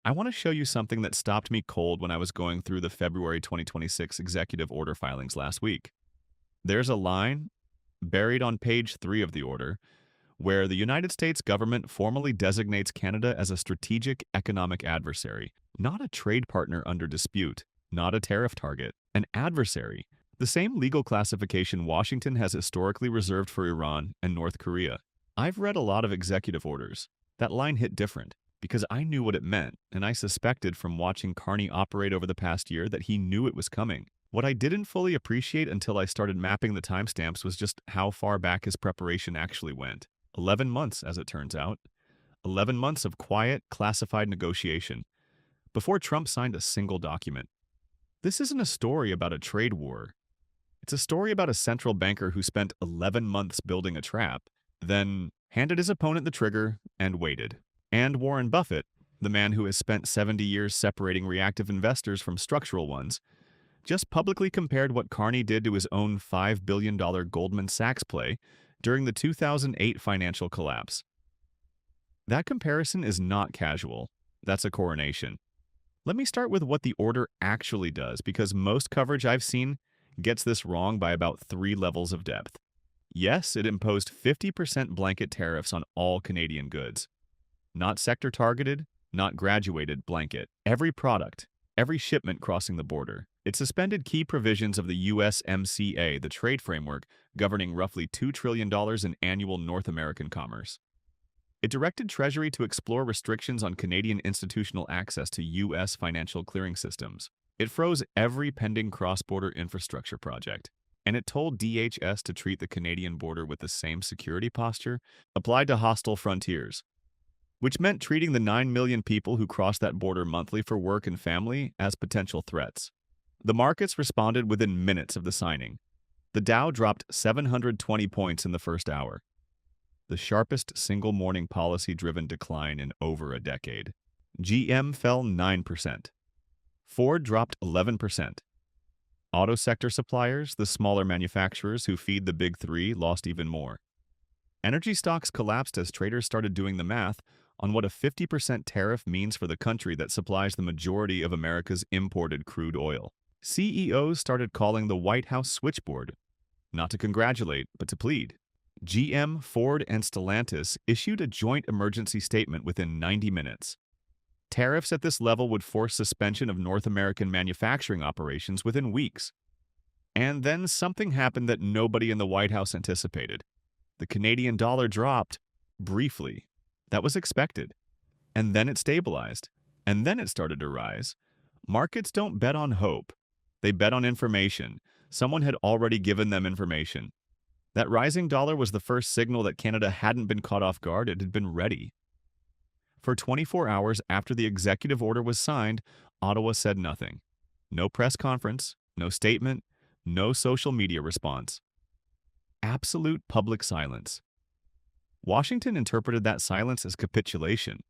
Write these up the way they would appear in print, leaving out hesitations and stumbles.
I want to show you something that stopped me cold when I was going through the February 2026 executive order filings last week. There's a line buried on page 3 of the order where the United States government formally designates Canada as a strategic economic adversary, not a trade partner under dispute, not a tariff target, an adversary, the same legal classification Washington has historically reserved for Iran and North Korea. I've read a lot of executive orders. That line hit different because I knew what it meant, and I suspected from watching Carney operate over the past year that he knew it was coming. What I didn't fully appreciate until I started mapping the timestamps was just how far back his preparation actually went. 11 months, as it turns out. 11 months of quiet, classified negotiation before Trump signed a single document. This isn't a story about a trade war. It's a story about a central banker who spent 11 months building a trap, then handed his opponent the trigger and waited. And Warren Buffett, the man who has spent 70 years separating reactive investors from structural ones, just publicly compared what Carney did to his own $5 billion Goldman Sachs play during the 2008 financial collapse. That comparison is not casual. That's a coronation. Let me start with what the order actually does, because most coverage I've seen gets this wrong by about 3 levels of depth. Yes, it imposed 50% blanket tariffs on all Canadian goods. Not sector-targeted, not graduated blanket. Every product, every shipment crossing the border. It suspended key provisions of the USMCA, the trade framework governing roughly $2 trillion in annual North American commerce. It directed Treasury to explore restrictions on Canadian institutional access to U.S. financial clearing systems. It froze every pending cross-border infrastructure project. And it told DHS to treat the Canadian border with the same security posture applied to hostile frontiers, which meant treating the 9 million people who cross that border monthly for work and family as potential threats. The markets responded within minutes of the signing. The Dow dropped 720 points in the first hour, the sharpest single morning policy-driven decline in over a decade. GM fell 9%. Ford dropped 11%. Auto sector suppliers, the smaller manufacturers who feed the big three, lost even more. Energy stocks collapsed as traders started doing the math on what a 50% tariff means for the country that supplies the majority of America's imported crude oil. CEOs started calling the White House switchboard, not to congratulate, but to plead. GM, Ford, and Stellantis issued a joint emergency statement within 90 minutes. Tariffs at this level would force suspension of North American manufacturing operations within weeks. And then something happened that nobody in the White House anticipated. The Canadian dollar dropped, briefly. That was expected. And then it stabilized. And then it started to rise. Markets don't bet on hope. They bet on information. Someone had already given them information. That rising dollar was the first signal that Canada hadn't been caught off guard, it had been ready. For 24 hours after the executive order was signed, Ottawa said nothing. No press conference, no statement, no social media response. Absolute public silence. Washington interpreted that silence as capitulation.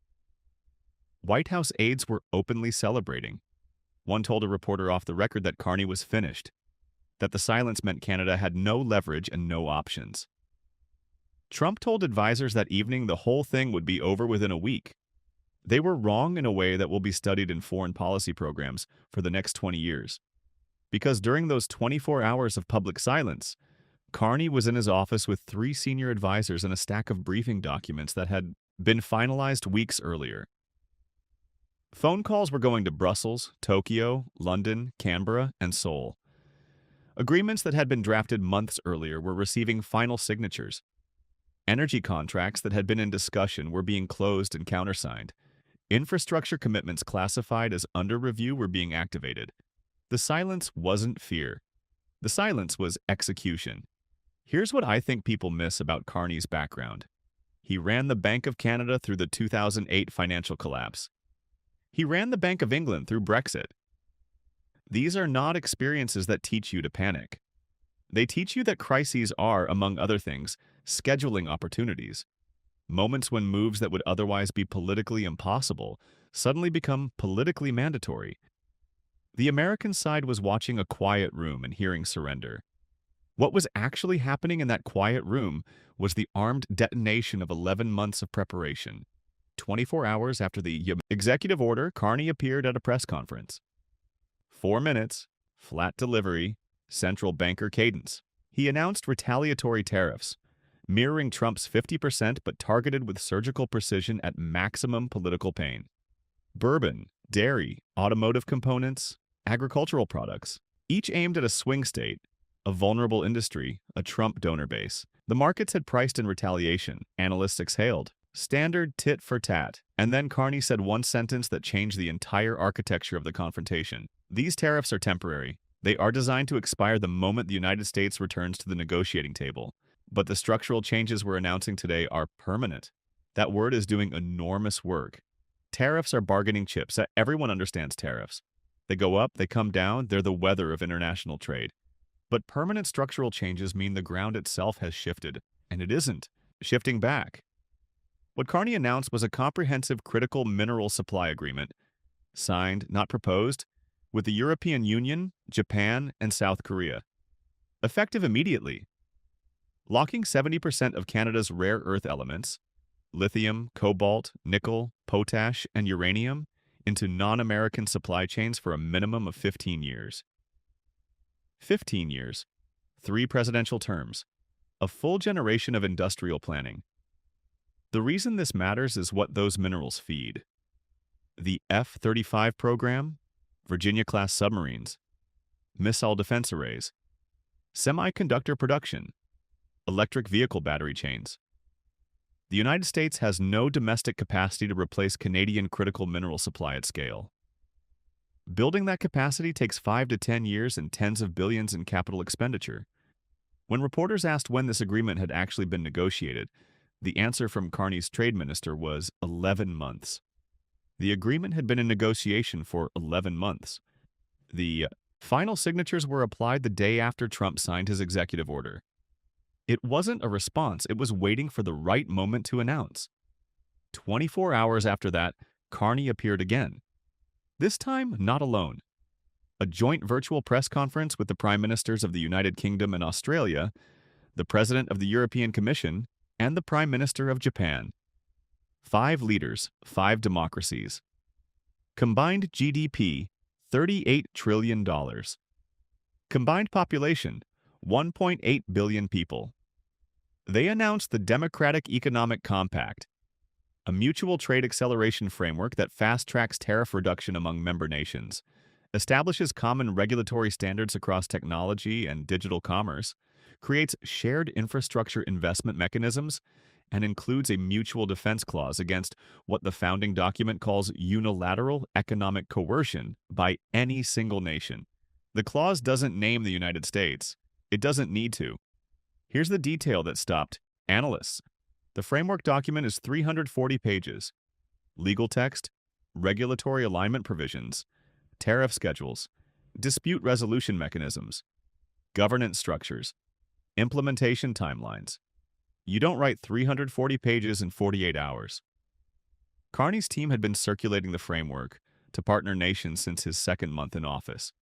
White House aides were openly celebrating. One told a reporter off the record that Carney was finished, that the silence meant Canada had no leverage and no options. Trump told advisors that evening the whole thing would be over within a week. They were wrong in a way that will be studied in foreign policy programs for the next 20 years. Because during those 24 hours of public silence, Carney was in his office with 3 senior advisors and a stack of briefing documents that had been finalized weeks earlier. Phone calls were going to Brussels, Tokyo, London, Canberra, and Seoul. Agreements that had been drafted months earlier were receiving final signatures. Energy contracts that had been in discussion were being closed and countersigned. Infrastructure commitments classified as under review were being activated. The silence wasn't fear. The silence was execution. Here's what I think people miss about Carney's background. He ran the Bank of Canada through the 2008 financial collapse. He ran the Bank of England through Brexit. These are not experiences that teach you to panic. They teach you that crises are, among other things, scheduling opportunities. Moments when moves that would otherwise be politically impossible suddenly become politically mandatory. The American side was watching a quiet room and hearing surrender. What was actually happening in that quiet room was the armed detonation of 11 months of preparation. 24 hours after the executive order, Carney appeared at a press conference. 4 minutes, flat delivery, central banker cadence. He announced retaliatory tariffs, mirroring Trump's 50% but targeted with surgical precision at maximum political pain. Bourbon, dairy, automotive components, agricultural products, each aimed at a swing state, a vulnerable industry, a Trump donor base. The markets had priced in retaliation. Analysts exhaled. Standard tit for tat. And then Carney said one sentence that changed the entire architecture of the confrontation. These tariffs are temporary. They are designed to expire the moment the United States returns to the negotiating table. But the structural changes we're announcing today are permanent. That word is doing enormous work. Tariffs are bargaining chips. Everyone understands tariffs. They go up, they come down, they're the weather of international trade. But permanent structural changes mean the ground itself has shifted, and it isn't shifting back. What Carney announced was a comprehensive critical mineral supply agreement, signed, not proposed, with the European Union, Japan, and South Korea. Effective immediately. Locking 70% of Canada's rare earth elements, lithium, cobalt, nickel, potash, and uranium, into non-American supply chains for a minimum of 15 years. 15 years, 3 presidential terms, a full generation of industrial planning. The reason this matters is what those minerals feed. The F-35 program, Virginia-class submarines, missile defense arrays, semiconductor production, electric vehicle battery chains. The United States has no domestic capacity to replace Canadian critical mineral supply at scale. Building that capacity takes 5 to 10 years and tens of billions in capital expenditure. When reporters asked when this agreement had actually been negotiated, the answer from Carney's trade minister was 11 months. The agreement had been in negotiation for 11 months. The final signatures were applied the day after Trump signed his executive order. It wasn't a response, it was waiting for the right moment to announce. 24 hours after that, Carney appeared again. This time, not alone. A joint virtual press conference with the Prime Ministers of the United Kingdom and Australia, the President of the European Commission, and the Prime Minister of Japan. 5 leaders, 5 democracies. Combined GDP, $38 trillion. Combined population, 1.8 billion people. They announced the Democratic Economic Compact, a mutual trade acceleration framework that fast-tracks tariff reduction among member nations, establishes common regulatory standards across technology and digital commerce, creates shared infrastructure investment mechanisms, and includes a mutual defense clause against what the founding document calls unilateral economic coercion by any single nation. The clause doesn't name the United States. It doesn't need to. Here's the detail that stopped analysts. The framework document is 340 pages. Legal text, regulatory alignment provisions, tariff schedules, dispute resolution mechanisms, governance structures, implementation timelines. You don't write 340 pages in 48 hours. Carney's team had been circulating the framework to partner nations since his second month in office.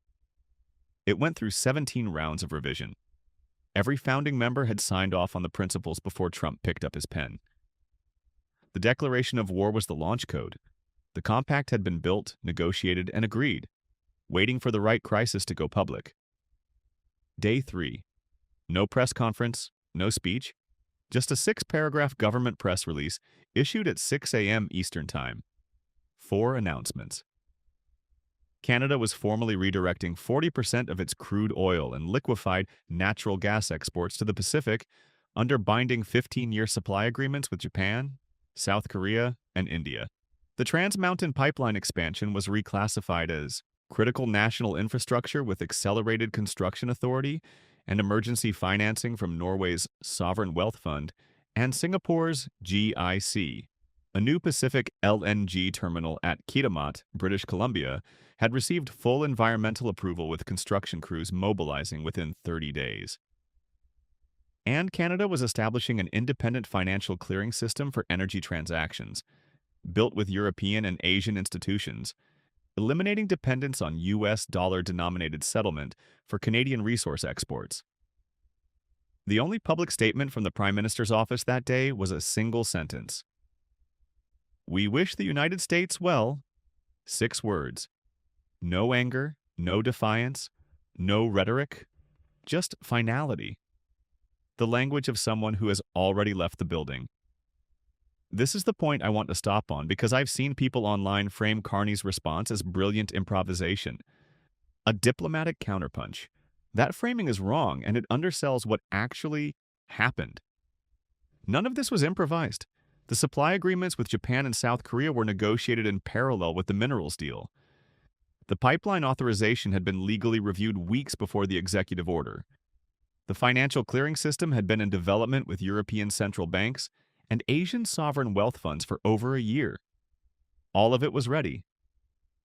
It went through 17 rounds of revision. Every founding member had signed off on the principles before Trump picked up his pen. The declaration of war was the launch code. The compact had been built, negotiated, and agreed, waiting for the right crisis to go public. Day 3. No press conference, no speech, just a 6-paragraph government press release issued at 6 a.m. Eastern Time. 4 announcements. Canada was formally redirecting 40% of its crude oil and liquefied natural gas exports to the Pacific under binding 15-year supply agreements with Japan, South Korea, and India. The Trans Mountain Pipeline expansion was reclassified as critical national infrastructure with accelerated construction authority and emergency financing from Norway's Sovereign Wealth Fund and Singapore's GIC. A new Pacific LNG terminal at Kitimat, British Columbia, had received full environmental approval with construction crews mobilizing within 30 days. And Canada was establishing an independent financial clearing system for energy transactions, built with European and Asian institutions, eliminating dependence on U.S. dollar-denominated settlement for Canadian resource exports. The only public statement from the Prime Minister's office that day was a single sentence. We wish the United States well. 6 words. No anger, no defiance, no rhetoric, just finality. The language of someone who has already left the building. This is the point I want to stop on because I've seen people online frame Carney's response as brilliant improvisation, a diplomatic counterpunch. That framing is wrong and it undersells what actually happened. None of this was improvised. The supply agreements with Japan and South Korea were negotiated in parallel with the minerals deal. The pipeline authorization had been legally reviewed weeks before the executive order. The financial clearing system had been in development with European central banks and Asian sovereign wealth funds for over a year. All of it was ready.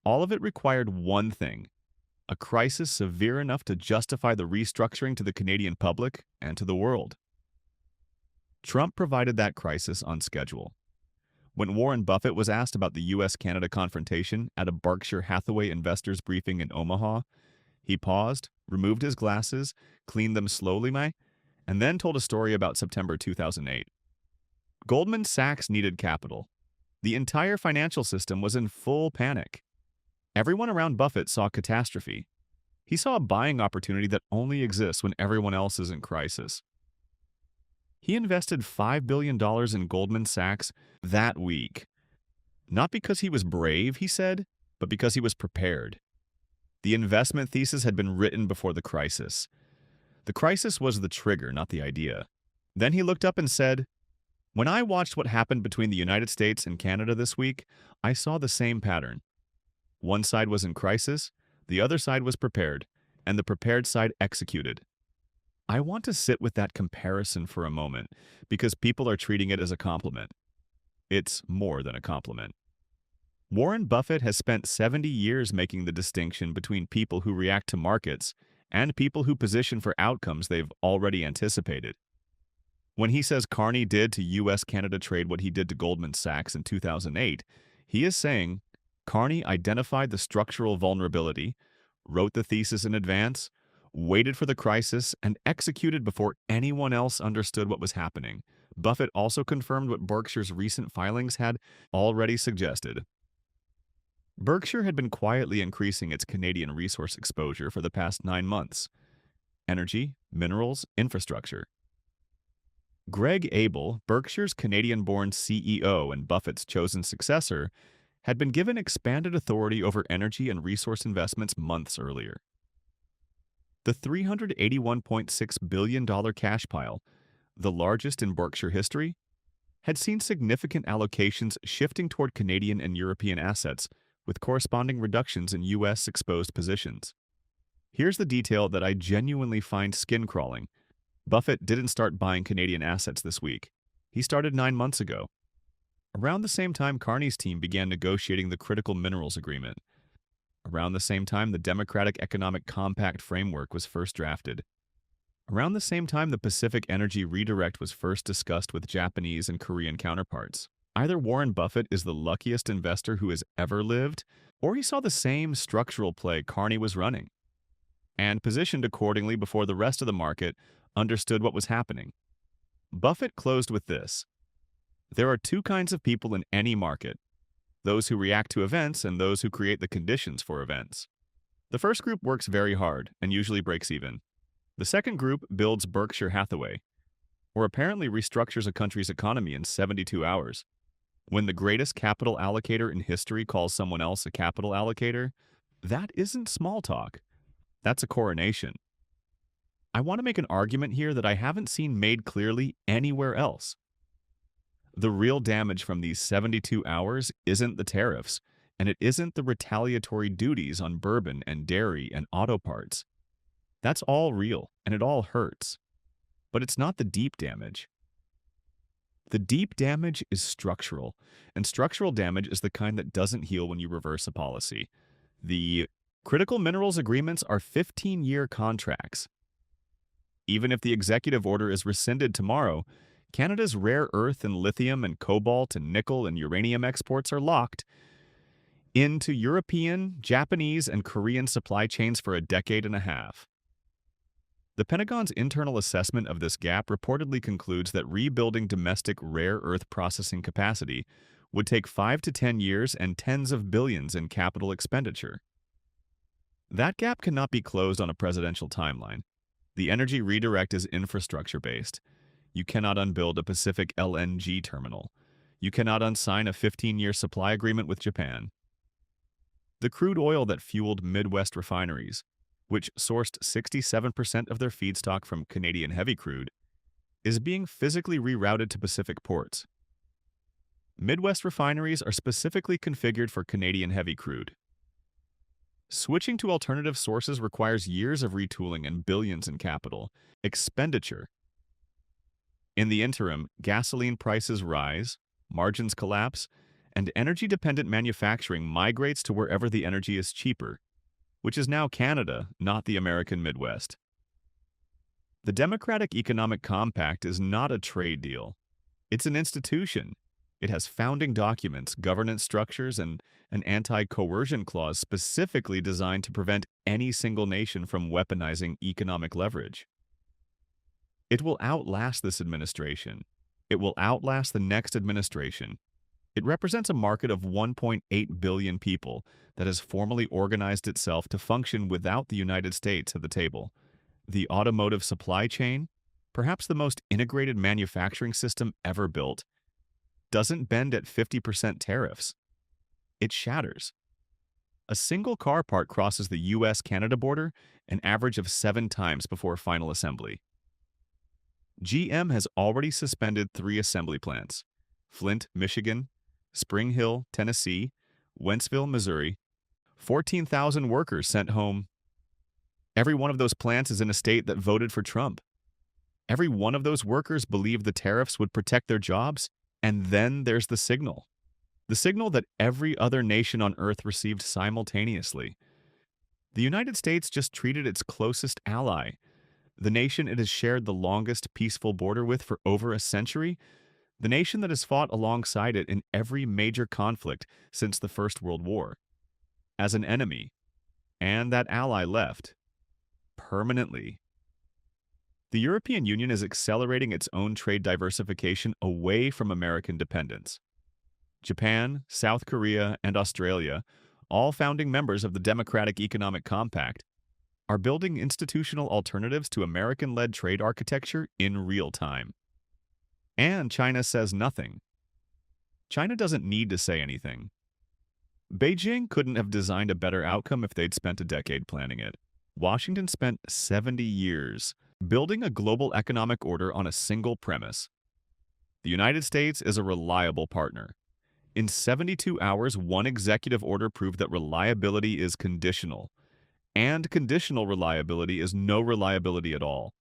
All of it required one thing: a crisis severe enough to justify the restructuring to the Canadian public and to the world. Trump provided that crisis on schedule. When Warren Buffett was asked about the U.S.-Canada confrontation at a Berkshire Hathaway investors briefing in Omaha, he paused, removed his glasses, cleaned them slowly, and then told a story about September 2008. Goldman Sachs needed capital. The entire financial system was in full panic. Everyone around Buffett saw catastrophe. He saw a buying opportunity that only exists when everyone else is in crisis. He invested $5 billion in Goldman Sachs that week. Not because he was brave, he said, but because he was prepared. The investment thesis had been written before the crisis. The crisis was the trigger, not the idea. Then he looked up and said, "When I watched what happened between the United States and Canada this week, I saw the same pattern. One side was in crisis, the other side was prepared, and the prepared side executed." I want to sit with that comparison for a moment because people are treating it as a compliment. It's more than a compliment. Warren Buffett has spent 70 years making the distinction between people who react to markets and people who position for outcomes they've already anticipated. When he says Carney did to U.S.-Canada trade what he did to Goldman Sachs in 2008, he is saying Carney identified the structural vulnerability, wrote the thesis in advance, waited for the crisis, and executed before anyone else understood what was happening. Buffett also confirmed what Berkshire's recent filings had already suggested. Berkshire had been quietly increasing its Canadian resource exposure for the past 9 months. Energy, minerals, infrastructure. Greg Abel, Berkshire's Canadian-born CEO and Buffett's chosen successor, had been given expanded authority over energy and resource investments months earlier. The $381.6 billion cash pile, the largest in Berkshire history, had seen significant allocations shifting toward Canadian and European assets, with corresponding reductions in U.S. exposed positions. Here's the detail that I genuinely find skin-crawling. Buffett didn't start buying Canadian assets this week. He started 9 months ago. Around the same time Carney's team began negotiating the critical minerals agreement. Around the same time the Democratic Economic Compact framework was first drafted. Around the same time the Pacific Energy Redirect was first discussed with Japanese and Korean counterparts. Either Warren Buffett is the luckiest investor who has ever lived, or he saw the same structural play Carney was running, and positioned accordingly before the rest of the market understood what was happening. Buffett closed with this: there are 2 kinds of people in any market: those who react to events and those who create the conditions for events. The first group works very hard and usually breaks even. The second group builds Berkshire Hathaway, or apparently restructures a country's economy in 72 hours. When the greatest capital allocator in history calls someone else a capital allocator, that isn't small talk. That's a coronation. I want to make an argument here that I haven't seen made clearly anywhere else. The real damage from these 72 hours isn't the tariffs, and it isn't the retaliatory duties on bourbon and dairy and auto parts. That's all real, and it all hurts. But it's not the deep damage. The deep damage is structural, and structural damage is the kind that doesn't heal when you reverse a policy. The critical minerals agreements are 15-year contracts. Even if the executive order is rescinded tomorrow, Canada's rare earth and lithium and cobalt and nickel and uranium exports are locked into European, Japanese, and Korean supply chains for a decade and a half. The Pentagon's internal assessment of this gap reportedly concludes that rebuilding domestic rare earth processing capacity would take 5 to 10 years and tens of billions in capital expenditure. That gap cannot be closed on a presidential timeline. The energy redirect is infrastructure-based. You cannot unbuild a Pacific LNG terminal. You cannot unsign a 15-year supply agreement with Japan. The crude oil that fueled Midwest refineries, which sourced 67% of their feedstock from Canadian heavy crude, is being physically rerouted to Pacific ports. Midwest refineries are specifically configured for Canadian heavy crude. Switching to alternative sources requires years of retooling and billions in capital expenditure. In the interim, gasoline prices rise, margins collapse, and energy-dependent manufacturing migrates to wherever the energy is cheaper, which is now Canada, not the American Midwest. The Democratic Economic Compact is not a trade deal. It's an institution. It has founding documents, governance structures, and an anti-coercion clause specifically designed to prevent any single nation from weaponizing economic leverage. It will outlast this administration. It will outlast the next administration. It represents a market of 1.8 billion people that has formally organized itself to function without the United States at the table. The automotive supply chain, perhaps the most integrated manufacturing system ever built, doesn't bend at 50% tariffs. It shatters. A single car part crosses the US-Canada border an average of 7 times before final assembly. GM has already suspended 3 assembly plants: Flint, Michigan; Spring Hill, Tennessee; Wentzville, Missouri. 14,000 workers sent home. Every one of those plants is in a state that voted for Trump. Every one of those workers believed the tariffs would protect their jobs, and then there's the signal. The signal that every other nation on Earth received simultaneously. The United States just treated its closest ally, the nation it has shared the longest peaceful border with for over a century, the nation that has fought alongside it in every major conflict since the First World War, as an enemy, and that ally left. Permanently. The European Union is accelerating its own trade diversification away from American dependence. Japan, South Korea, and Australia, all founding members of the Democratic Economic Compact, are building institutional alternatives to American-led trade architecture in real time. And China says nothing. China doesn't need to say anything. Beijing couldn't have designed a better outcome if they'd spent a decade planning it. Washington spent 70 years building a global economic order on a single premise. The United States is a reliable partner. In 72 hours, one executive order proved that reliability is conditional, and conditional reliability is no reliability at all.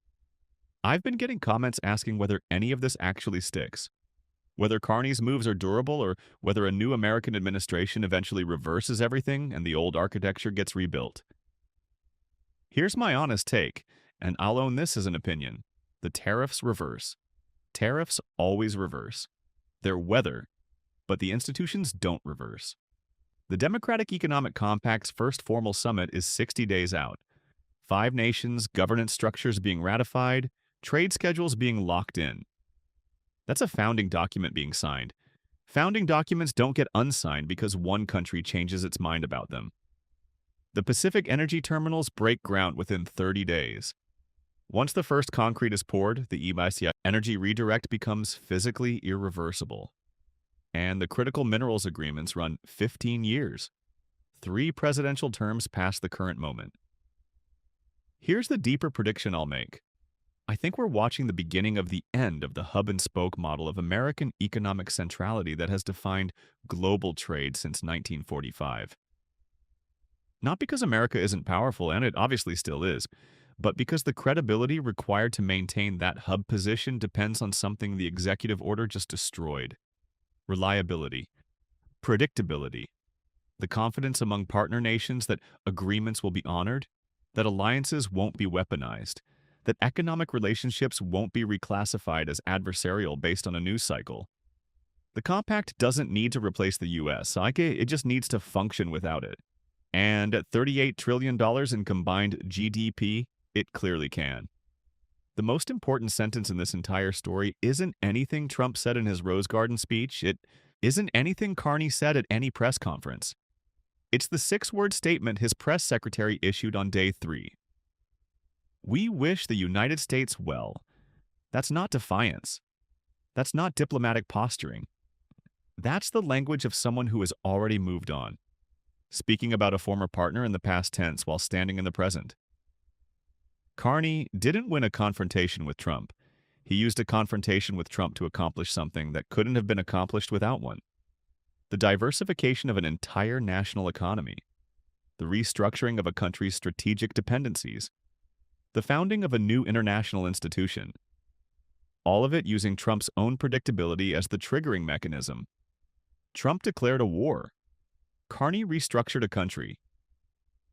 I've been getting comments asking whether any of this actually sticks, whether Carney's moves are durable, or whether a new American administration eventually reverses everything and the old architecture gets rebuilt. Here's my honest take, and I'll own this as an opinion. The tariffs reverse. Tariffs always reverse. They're weather, but the institutions don't reverse. The Democratic Economic Compact's first formal summit is 60 days out. 5 nations, governance structures being ratified, trade schedules being locked in. That's a founding document being signed. Founding documents don't get unsigned because one country changes its mind about them. The Pacific energy terminals break ground within 30 days. Once the first concrete is poured, the EBIC energy redirect becomes physically irreversible. And the critical minerals agreements run 15 years. 3 presidential terms past the current moment. Here's the deeper prediction I'll make. I think we're watching the beginning of the end of the hub-and-spoke model of American economic centrality that has defined global trade since 1945. Not because America isn't powerful, and it obviously still is, but because the credibility required to maintain that hub position depends on something the executive order just destroyed. Reliability. Predictability. The confidence among partner nations that agreements will be honored, that alliances won't be weaponized, that economic relationships won't be reclassified as adversarial based on a news cycle. The compact doesn't need to replace the U.S., it just needs to function without it. And at $38 trillion in combined GDP, it clearly can. The most important sentence in this entire story isn't anything Trump said in his Rose Garden speech. isn't anything Carney said at any press conference. It's the six-word statement his press secretary issued on day 3. We wish the United States well. That's not defiance. That's not diplomatic posturing. That's the language of someone who has already moved on, speaking about a former partner in the past tense while standing in the present. Carney didn't win a confrontation with Trump. He used a confrontation with Trump to accomplish something that couldn't have been accomplished without one. The diversification of an entire national economy, the restructuring of a country's strategic dependencies, the founding of a new international institution, all of it using Trump's own predictability as the triggering mechanism. Trump declared a war. Carney restructured a country.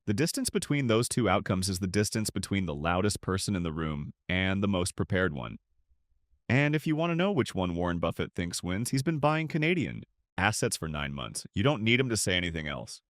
The distance between those two outcomes is the distance between the loudest person in the room and the most prepared one. And if you want to know which one Warren Buffett thinks wins, he's been buying Canadian assets for 9 months. You don't need him to say anything else.